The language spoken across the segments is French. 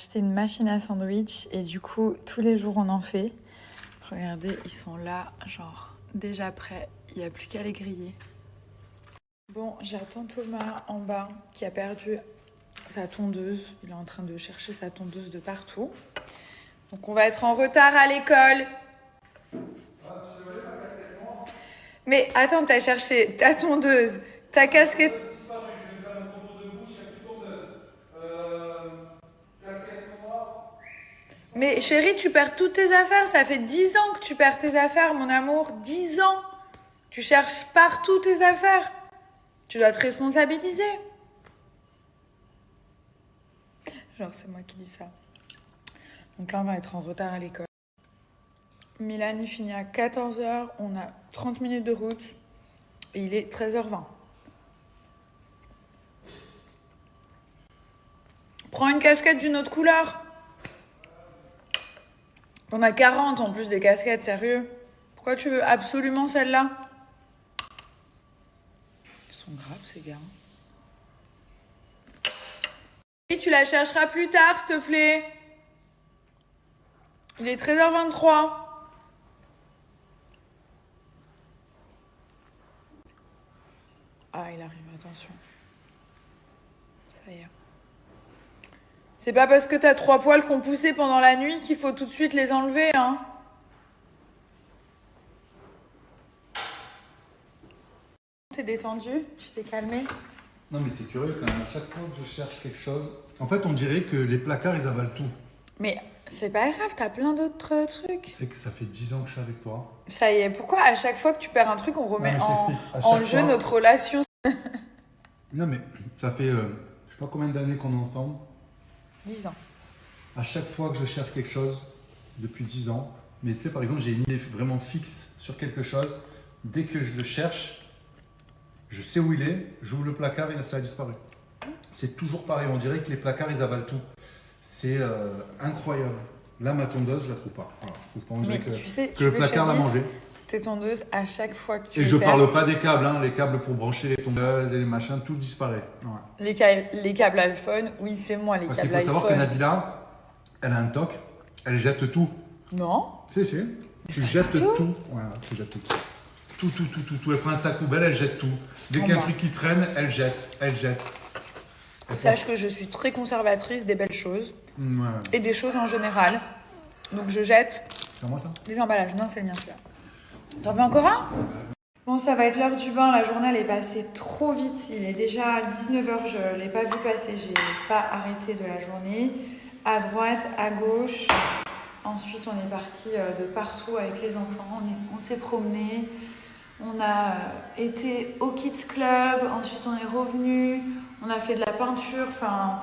J'ai acheté une machine à sandwich et du coup, tous les jours, on en fait. Regardez, ils sont là, genre déjà prêts. Il n'y a plus qu'à les griller. Bon, j'attends Thomas en bas qui a perdu sa tondeuse. Il est en train de chercher sa tondeuse de partout. Donc on va être en retard à l'école. Mais attends, t'as cherché ta tondeuse, ta casquette. Mais chérie, tu perds toutes tes affaires. Ça fait 10 ans que tu perds tes affaires, mon amour. 10 ans. Tu cherches partout tes affaires. Tu dois te responsabiliser. Genre, c'est moi qui dis ça. Donc là, on va être en retard à l'école. Milan, il finit à 14h. On a 30 minutes de route. Et il est 13h20. Prends une casquette d'une autre couleur. On a 40 en plus des casquettes, sérieux. Pourquoi tu veux absolument celle-là? Ils sont graves, ces gars. Et tu la chercheras plus tard, s'il te plaît. Il est 13h23. Ah, il arrive, attention. Ça y est. C'est pas parce que t'as 3 poils qu'on poussait pendant la nuit qu'il faut tout de suite les enlever, hein. T'es détendu? Tu t'es calmé? Non, mais c'est curieux quand même. À chaque fois que je cherche quelque chose, en fait, on dirait que les placards, ils avalent tout. Mais c'est pas grave, t'as plein d'autres trucs. Tu sais que ça fait 10 ans que je suis avec toi. Ça y est, pourquoi à chaque fois que tu perds un truc, on remet Non, mais je t'explique. À en chaque jeu fois- notre relation? Non, mais ça fait, je sais pas combien d'années qu'on est ensemble. 10 ans. À chaque fois que je cherche quelque chose, depuis 10 ans, mais tu sais, par exemple, j'ai une idée vraiment fixe sur quelque chose. Dès que je le cherche, je sais où il est, j'ouvre le placard et ça a disparu. C'est toujours pareil, on dirait que les placards, ils avalent tout. C'est incroyable. Là, ma tondeuse, je la trouve pas. Voilà, je trouve pas. On dirait Mais que, tu sais, que tu le veux placard l'a choisir mangé. tes tondeuses à chaque fois que tu Et les je perds. parle pas des câbles, hein, les câbles pour brancher les tondeuses et les machins, tout disparaît. Ouais. Les câbles iPhone, oui, c'est moi, les Parce qu'il câbles faut savoir que iPhone. Nabila, elle a un toc, elle jette tout. Non. Si. Tu jettes tout. Voilà, tu jettes tout. Tout. Elle prend un sac poubelle, elle jette tout. Dès qu'il y a un truc qui traîne, elle jette. Sache que je suis très conservatrice des belles choses Ouais. et des choses en général. Donc je jette C'est à moi ça? les emballages. Non, c'est le mien, celui-là. T'en veux encore un? Bon, ça va être l'heure du bain. La journée, elle est passée trop vite. Il est déjà 19h. Je ne l'ai pas vu passer. J'ai pas arrêté de la journée. À droite, à gauche. Ensuite, on est parti de partout avec les enfants. On s'est promené. On a été au Kids Club. Ensuite, on est revenu. On a fait de la peinture. Enfin,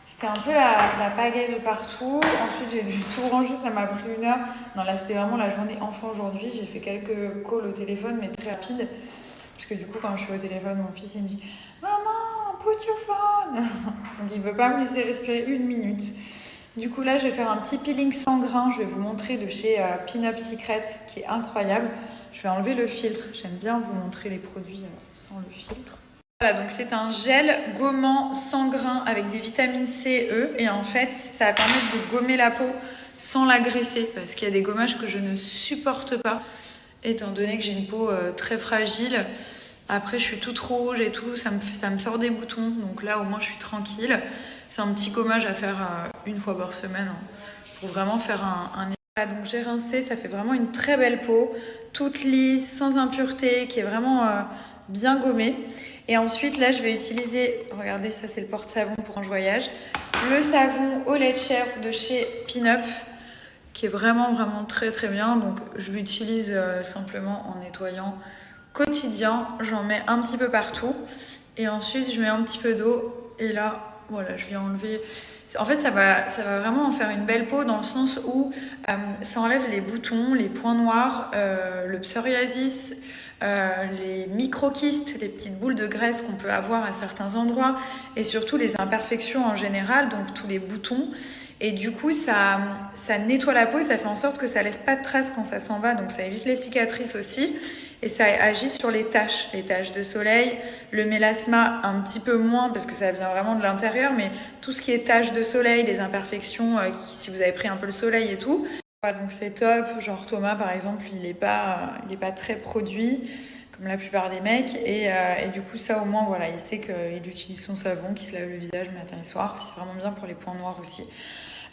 c'était un peu la pagaille de partout. Ensuite, j'ai dû tout ranger. Ça m'a pris 1 heure. Non, là, c'était vraiment la journée enfant aujourd'hui. J'ai fait quelques calls au téléphone, mais très rapides. Parce que du coup, quand je suis au téléphone, mon fils, il me dit « Maman, put your phone !» Donc, il ne veut pas me laisser respirer 1 minute. Du coup, là, je vais faire un petit peeling sans grains. Je vais vous montrer de chez Pin-Up Secrets, qui est incroyable. Je vais enlever le filtre. J'aime bien vous montrer les produits sans le filtre. Voilà, donc c'est un gel gommant sans grains avec des vitamines C et E. Et en fait, ça va permettre de gommer la peau sans la graisser. Parce qu'il y a des gommages que je ne supporte pas, étant donné que j'ai une peau très fragile. Après, je suis toute rouge et tout. Ça me sort des boutons. Donc là, au moins, je suis tranquille. C'est un petit gommage à faire 1 fois par semaine, hein, pour vraiment faire un... Voilà, donc j'ai rincé. Ça fait vraiment une très belle peau. Toute lisse, sans impureté, qui est vraiment bien gommée. Et ensuite, là, je vais utiliser, regardez, ça c'est le porte-savon pour quand je voyage, le savon au lait de chèvre de chez Pin-Up, qui est vraiment très très bien. Donc, je l'utilise simplement en nettoyant quotidien. J'en mets un petit peu partout. Et ensuite, je mets un petit peu d'eau. Et là, voilà, je viens enlever... En fait, ça va vraiment en faire une belle peau dans le sens où ça enlève les boutons, les points noirs, le psoriasis, les micro-kystes, les petites boules de graisse qu'on peut avoir à certains endroits et surtout les imperfections en général, donc tous les boutons. Et du coup, ça nettoie la peau et ça fait en sorte que ça laisse pas de traces quand ça s'en va, donc ça évite les cicatrices aussi. et ça agit sur les taches de soleil. Le mélasma un petit peu moins parce que ça vient vraiment de l'intérieur, mais tout ce qui est taches de soleil, les imperfections, si vous avez pris un peu le soleil et tout. Voilà, donc c'est top. Genre Thomas par exemple, il est pas très produit comme la plupart des mecs et du coup ça au moins voilà, il sait qu'il utilise son savon, qu'il se lave le visage matin et soir. Puis c'est vraiment bien pour les points noirs aussi.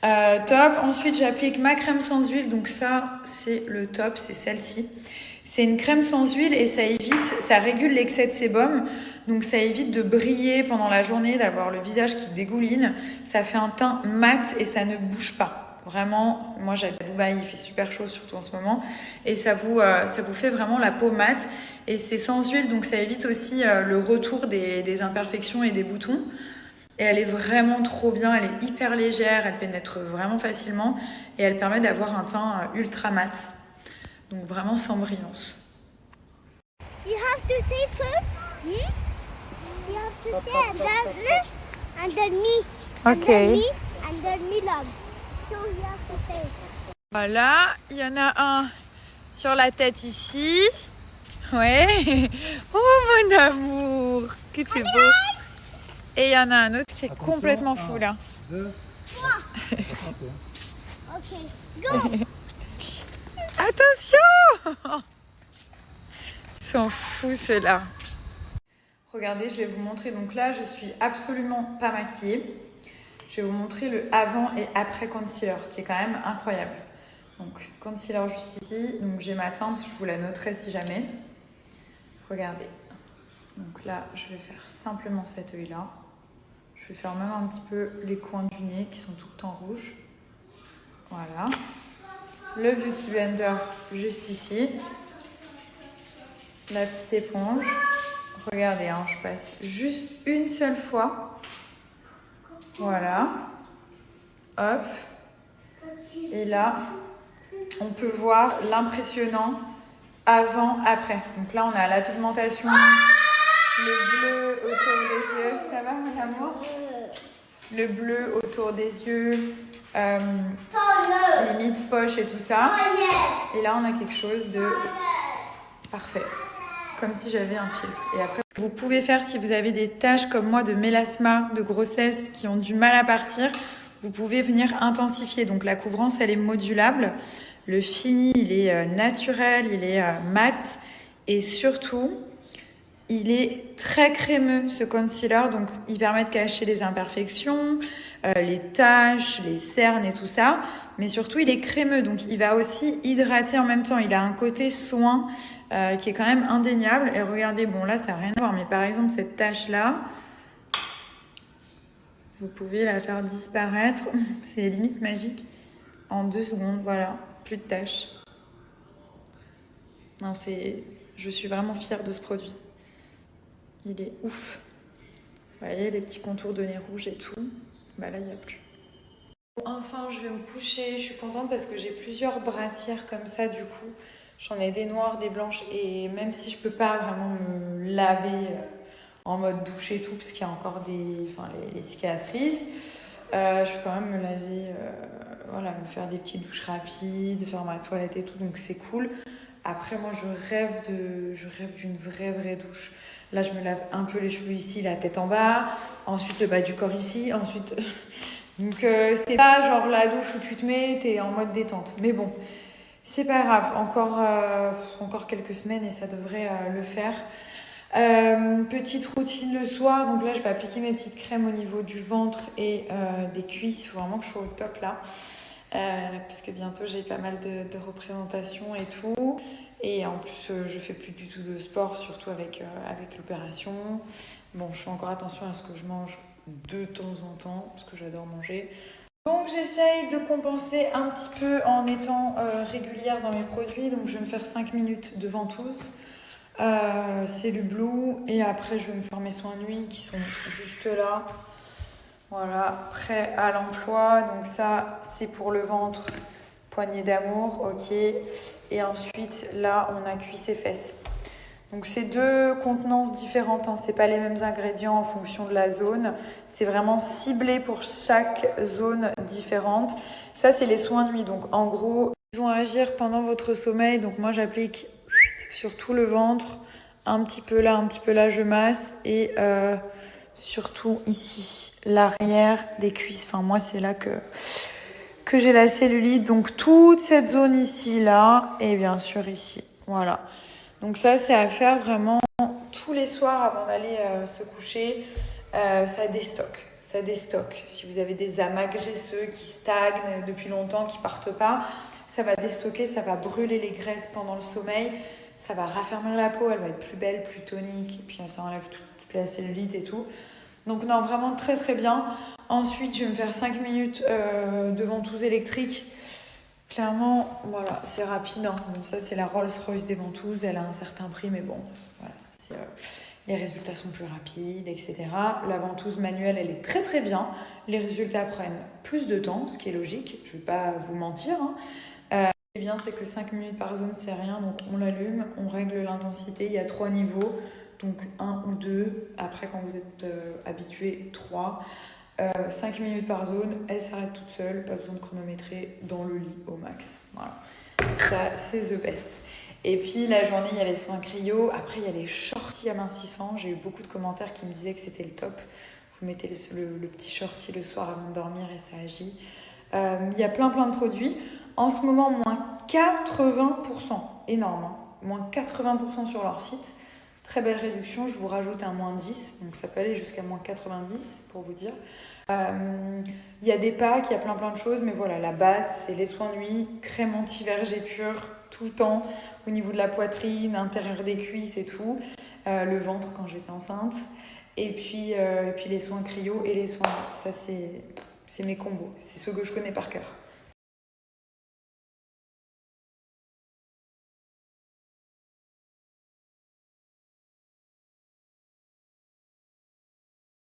Top. Ensuite j'applique ma crème sans huile, donc ça c'est le top, c'est celle-ci. C'est une crème sans huile et ça régule l'excès de sébum, donc ça évite de briller pendant la journée, d'avoir le visage qui dégouline. Ça fait un teint mat et ça ne bouge pas. Vraiment, moi j'habite à Dubaï, il fait super chaud surtout en ce moment, et ça vous fait vraiment la peau mate. Et c'est sans huile, donc ça évite aussi le retour des imperfections et des boutons. Et elle est vraiment trop bien, elle est hyper légère, elle pénètre vraiment facilement et elle permet d'avoir un teint ultra mat. Donc vraiment sans brillance. You have to say first. You have to say and then me. Ok. And then me love. So you have to say. Voilà, il y en a un sur la tête ici. Ouais. Oh mon amour, que c'est beau. Et il y en a un autre qui est complètement fou là. 2, 3. Okay, go. Attention! Ils sont fous ceux-là. Regardez, je vais vous montrer. Donc là, je suis absolument pas maquillée. Je vais vous montrer le avant et après concealer qui est quand même incroyable. Donc concealer juste ici. Donc j'ai ma teinte, je vous la noterai si jamais. Regardez. Donc là, je vais faire simplement cet œil-là. Je vais faire même un petit peu les coins du nez qui sont tout le temps rouges. Voilà. Le Beauty Blender juste ici. La petite éponge. Regardez, hein, je passe juste une seule fois. Voilà. Hop. Et là, on peut voir l'impressionnant avant-après. Donc là, on a la pigmentation, le bleu autour des yeux. Ça va, mon amour? Le bleu autour des yeux. Limite poche et tout ça. Et là, on a quelque chose de parfait. Comme si j'avais un filtre. Et après, vous pouvez faire si vous avez des taches comme moi de mélasma, de grossesse qui ont du mal à partir. Vous pouvez venir intensifier. Donc la couvrance, elle est modulable. Le fini, il est naturel, il est mat. Et surtout, il est très crémeux, ce concealer. Donc, il permet de cacher les imperfections, les taches, les cernes et tout ça. Mais surtout, il est crémeux. Donc, il va aussi hydrater en même temps. Il a un côté soin qui est quand même indéniable. Et regardez, bon, là, ça n'a rien à voir. Mais par exemple, cette tache-là, vous pouvez la faire disparaître. C'est limite magique. En 2 secondes, voilà. Plus de taches. Non, je suis vraiment fière de ce produit. Il est ouf. Vous voyez les petits contours de nez rouge et tout. Bah là, il n'y a plus. Enfin, je vais me coucher. Je suis contente parce que j'ai plusieurs brassières comme ça du coup. J'en ai des noires, des blanches. Et même si je peux pas vraiment me laver en mode douche et tout, parce qu'il y a encore les cicatrices, je peux quand même me laver, me faire des petites douches rapides, faire ma toilette et tout. Donc c'est cool. Après, moi, je rêve d'une vraie douche. Là, je me lave un peu les cheveux ici, la tête en bas. Ensuite, le bas du corps ici. Ensuite... Donc, c'est pas genre la douche où tu te mets, t'es en mode détente. Mais bon, c'est pas grave. Encore quelques semaines et ça devrait le faire. Petite routine le soir. Donc là, je vais appliquer mes petites crèmes au niveau du ventre et des cuisses. Il faut vraiment que je sois au top là. Parce que bientôt, j'ai pas mal de représentations et tout. Et en plus, je fais plus du tout de sport, surtout avec l'opération. Bon, je fais encore attention à ce que je mange de temps en temps, parce que j'adore manger. Donc, j'essaye de compenser un petit peu en étant régulière dans mes produits. Donc, je vais me faire 5 minutes de ventouse. C'est du Blue. Et après, je vais me faire mes soins nuit qui sont juste là. Voilà, prêt à l'emploi. Donc ça, c'est pour le ventre. Poignée d'amour, ok. Et ensuite, là, on a cuisse et fesses. Donc, c'est 2 contenances différentes. Hein. C'est pas les mêmes ingrédients en fonction de la zone. C'est vraiment ciblé pour chaque zone différente. Ça, c'est les soins nuit. Donc, en gros, ils vont agir pendant votre sommeil. Donc, moi, j'applique sur tout le ventre, un petit peu là, je masse et surtout ici, l'arrière des cuisses. Enfin, moi, c'est là que j'ai la cellulite. Donc, toute cette zone ici, là, et bien sûr ici. Voilà. Donc ça, c'est à faire vraiment tous les soirs avant d'aller se coucher. Ça déstocke. Ça déstocke. Si vous avez des amas graisseux qui stagnent depuis longtemps, qui partent pas, ça va déstocker, ça va brûler les graisses pendant le sommeil. Ça va raffermir la peau, elle va être plus belle, plus tonique. Et puis ça enlève toute la cellulite et tout. Donc non, vraiment très très bien. Ensuite, je vais me faire 5 minutes de ventouse électrique. Clairement, voilà, c'est rapide. Hein. Bon, ça, c'est la Rolls-Royce des ventouses. Elle a un certain prix, mais bon, voilà. Les résultats sont plus rapides, etc. La ventouse manuelle, elle est très très bien. Les résultats prennent plus de temps, ce qui est logique. Je ne vais pas vous mentir. Hein. Ce qui est bien, c'est que 5 minutes par zone, c'est rien. Donc, on l'allume, on règle l'intensité. Il y a 3 niveaux. Donc, 1 ou 2. Après, quand vous êtes habitué, 3. 5 minutes par zone. Elle s'arrête toute seule. Pas besoin de chronométrer dans le lit au max. Voilà. Ça, c'est the best. Et puis, la journée, il y a les soins cryo. Après, il y a les shorties amincissants. J'ai eu beaucoup de commentaires qui me disaient que c'était le top. Vous mettez le petit shorty le soir avant de dormir et ça agit. Il y a plein de produits. En ce moment, moins 80%. Énorme, hein. Moins 80% sur leur site. Très belle réduction. Je vous rajoute un moins 10. Donc, ça peut aller jusqu'à moins 90 pour vous dire. Il y a des packs, il y a plein de choses. Mais voilà, la base, c'est les soins nuit, crème anti-vergéture tout le temps. Au niveau de la poitrine, intérieur des cuisses et tout. Le ventre quand j'étais enceinte. Et puis les soins cryo et les soins... Ça, c'est mes combos. C'est ceux que je connais par cœur.